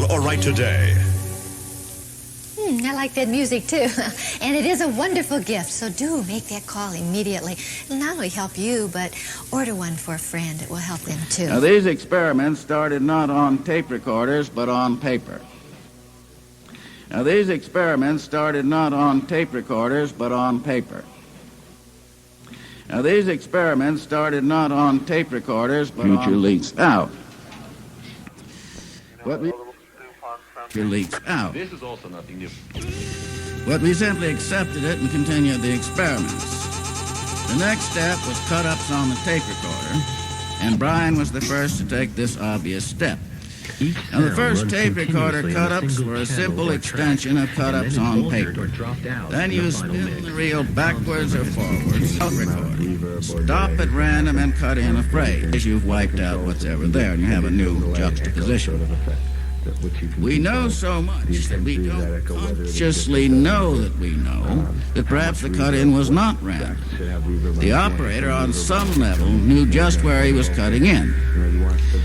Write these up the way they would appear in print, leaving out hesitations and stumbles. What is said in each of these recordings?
now or write today. I like that music, too. And it is a wonderful gift, so do make that call immediately. It'll not only help you, but order one for a friend. It will help them, too. Now, these experiments started not on tape recorders, but on paper. Now, these experiments started not on tape recorders, but on paper. Now, these experiments started not on tape recorders, but on... Future leaks out. What we... leaks out. This is also nothing new. But we simply accepted it and continued the experiments. The next step was cut-ups on the tape recorder, and Brian was the first to take this obvious step. Now, the first tape recorder cut-ups were a simple extension of cut-ups on paper. Then you spin the reel backwards or forwards, out recording. Stop at random and cut in a phrase. You've wiped out what's ever there, and you have a new juxtaposition. We know so much that we don't consciously know that perhaps the cut-in was not random. The operator, on some level, knew just where he was cutting in.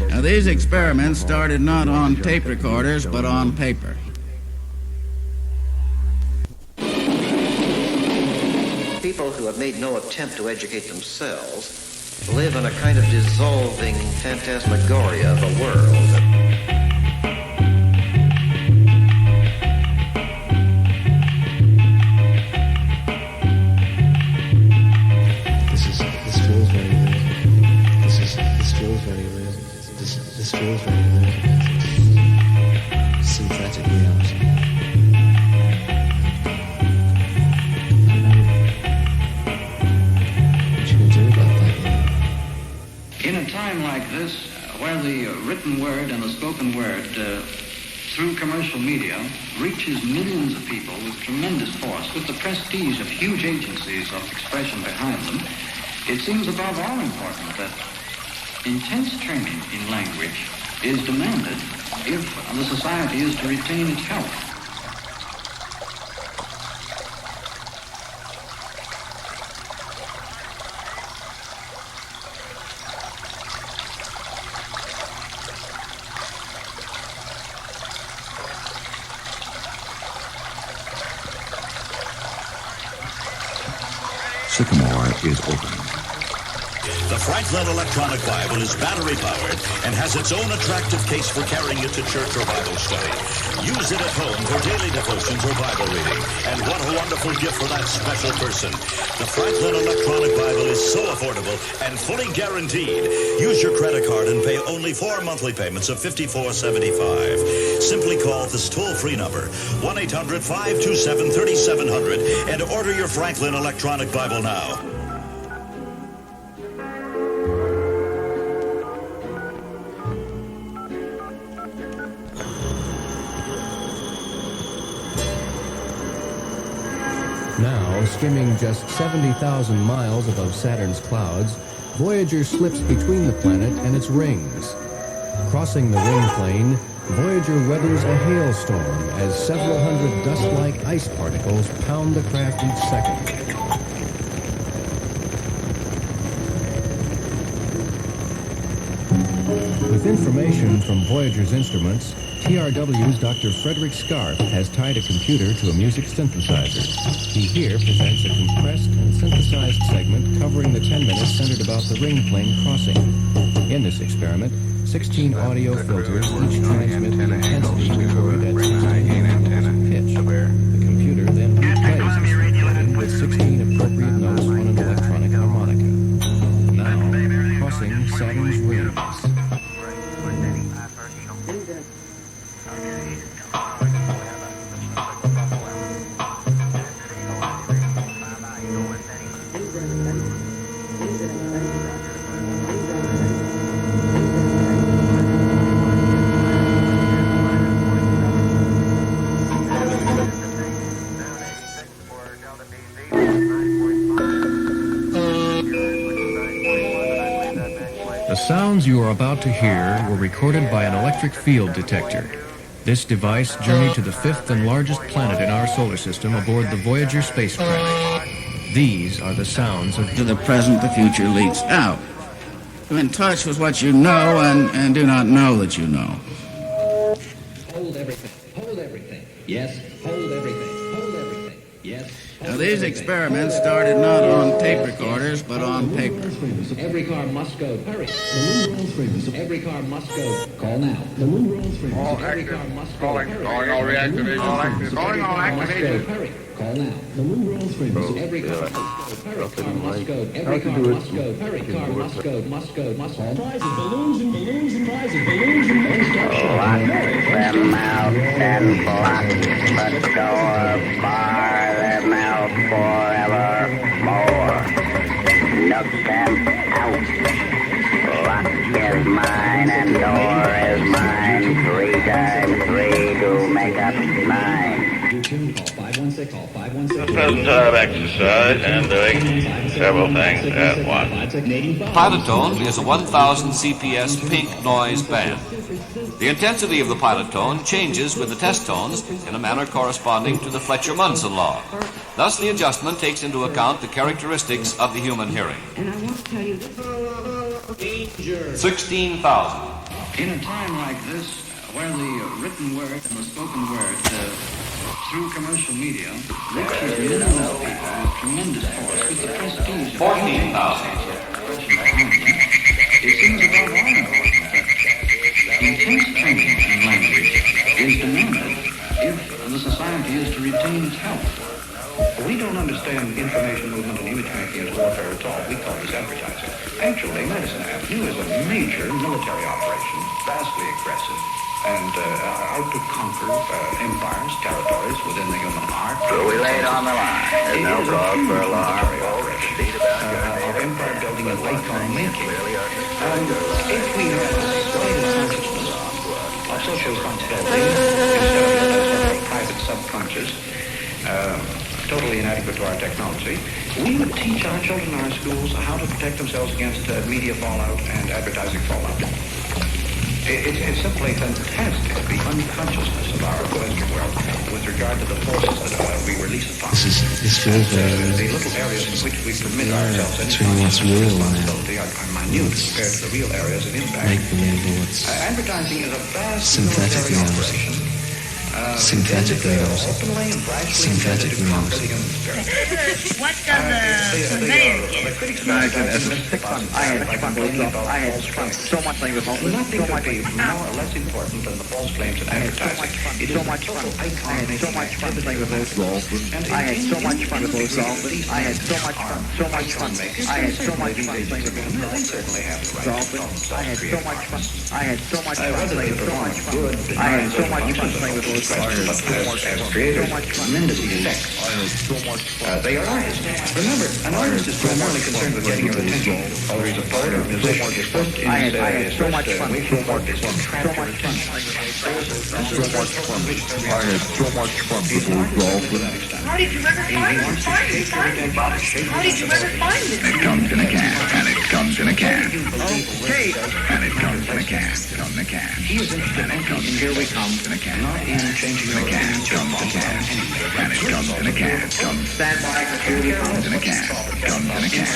Now, these experiments started not on tape recorders, but on paper. People who have made no attempt to educate themselves live in a kind of dissolving phantasmagoria of a world. This feels very real. Synthetic reality. What you gonna do about that? In a time like this, where the written word and the spoken word through commercial media reaches millions of people with tremendous force, with the prestige of huge agencies of expression behind them, it seems above all important that intense training in language is demanded if the society is to retain its health. Sycamore is open. The Franklin Electronic Bible is battery-powered and has its own attractive case for carrying it to church or Bible study. Use it at home for daily devotions or Bible reading. And what a wonderful gift for that special person. The Franklin Electronic Bible is so affordable and fully guaranteed. Use your credit card and pay only 4 monthly payments of $54.75. Simply call this toll-free number, 1-800-527-3700, and order your Franklin Electronic Bible now. Now, skimming just 70,000 miles above Saturn's clouds, Voyager slips between the planet and its rings. Crossing the ring plane, Voyager weathers a hailstorm as several hundred dust-like ice particles pound the craft each second. With information from Voyager's instruments, TRW's Dr. Frederick Scarf has tied a computer to a music synthesizer. He here presents a compressed and synthesized segment covering the 10 minutes centered about the ring plane crossing. In this experiment, 16 audio filters each transmit the intensity recorded at 16 intervals of pitch. The computer then replays this recording with 16 appropriate notes on an electronic harmonica. Now, crossing Saturn's rings. The sounds you are about to hear were recorded by an electric field detector. This device journeyed to the 5th and largest planet in our solar system aboard the Voyager spacecraft. These are the sounds of... To the present, the future leaks out. I'm in touch with what you know and do not know that you know. hold everything. Hold everything. Yes, hold everything. Hold everything. Yes. Now, these experiments started not on tape recorders, but on paper. Every car must go. Hurry. Every car must go. Call now. All Every car active. must go. Calling. Hurry. Calling all reactivation. All active. Calling all activation. Hurry. Call now. Every car must go. Hurry. Car must go. Every car must go. Hurry. Car must go. Must go. Must go. Prizes, balloons and balloons and prizes, balloons and balloons. Lock them out and block the door. Bar them out forevermore. Knock them out. Lock is mine and door is mine. 3 times 3 to make up 9. Call 516. Call 516. The present time of exercise and doing several things at once. Pilot tone is a 1000 CPS pink noise band. The intensity of the pilot tone changes with the test tones in a manner corresponding to the Fletcher-Munson law. Thus, the adjustment takes into account the characteristics of the human hearing. And I want to tell you 16,000. In a time like this, where the written word and the spoken word, through commercial media, reaches millions of people with tremendous force, with the prestige of 14,000. It seems above all important that intense training in language is demanded if the society is to retain its health. We don't understand information movement and image making as warfare at all. We call this advertising. Actually, Medicine Avenue is a major military operation, vastly aggressive, and out to conquer empires, territories within the human heart. So we laid on the line. There's no cause for alarm. Of empire building and icon making. If we have a slight consciousness of social responsibility instead of private subconscious, totally inadequate to our technology, we would teach our children in our schools how to protect themselves against media fallout and advertising fallout. It's simply fantastic, the unconsciousness of our Western world with regard to the forces that we release upon. This feels very the little areas in which we permit ourselves any what's real responsibility are minute compared to the real areas of impact. make believe what's Advertising is a vast synthetic military reality. operation. Synthetic reality. Openly and gradually Synthetic intended to conquer the reality. human spirit. what does the conveyor get? The critics of advertising I had so much fun with nothing could be more or less important than the false claims in advertising. It is so much fun. icon I had so much fun playing with those balls. I had so much fun with those dolphins. I had so much fun. So much fun. I had so much fun playing with those They certainly have the right to dolphins. call I had themselves so much fun. creative I had so much fun whether playing they with perform those good, I had so much fun playing with those as creators, tremendous effect. They are artists. Remember, an artist is primarily concerned with getting your attention. Whether he's a poet or a musician, his first I had so much fun. way forward is to capture attention. How did you ever find it? How did you ever find it? It comes in a can, and it comes in a can. Okay. And it comes in a can. Comes in a can. He is interested And it comes, here we come in a can. not in changing In a your can, comes in a can. And it comes in a can. Comes. Stand by. Here we come in a can. Comes in a can.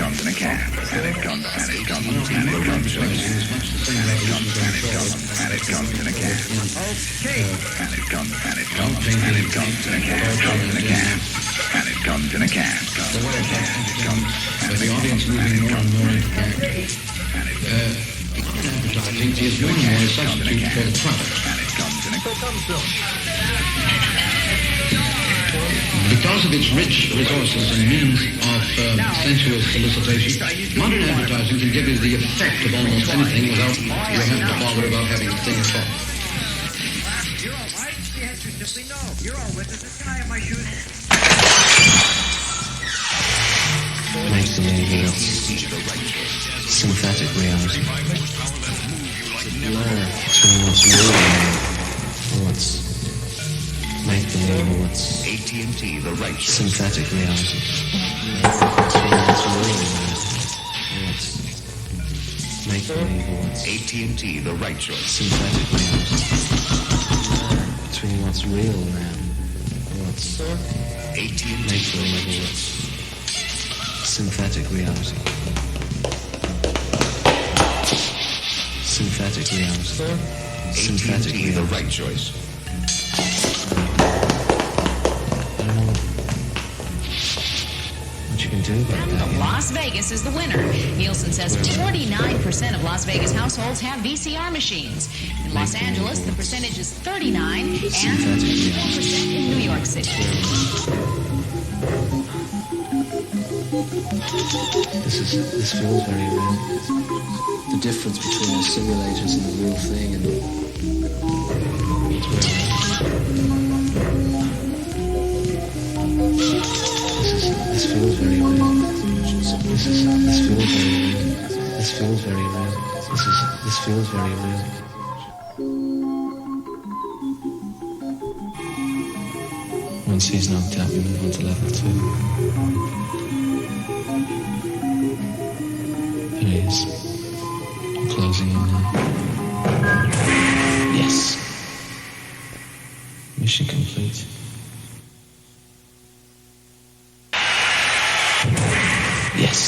Comes in a can. And it comes. And it comes. And it comes in a can. And it comes. And it comes. And it comes in a can. Okay. And it comes. And it comes. And it comes in a can. Comes in a can. And it comes in a can. Comes in a can. It comes. And the audience moving more and more into character. Advertising is one more a substitute for the product. And it comes in a Because of its rich resources and means of sensual solicitation, modern advertising can give you the effect of almost anything without you having to bother about having a thing at all. You're all right? The answer is simply no. You're all witnesses. Can I have my shoes? Make believe synthetic reality. Blur between what's real and what's make believe, what's AT&T, the right choice. synthetic reality. Between what's real and what's make believe, what's AT&T, the right choice. synthetic reality. Blur between what's real and what's AT&T, make believe, what's synthetic reality. Synthetic reality. synthetically the right choice. I don't know what you can do about that. Las Vegas is the winner. Nielsen says 49% of Las Vegas households have VCR machines. In Los Angeles, the percentage is 39, and 54% in New York City. This feels very real. The difference between the simulators and the real thing, and it's this feels very real. This feels very real. This feels very real. This feels very real. Once he's knocked out, we move on to level 2. Please. I'm closing in now. Yes. Mission complete. Yes.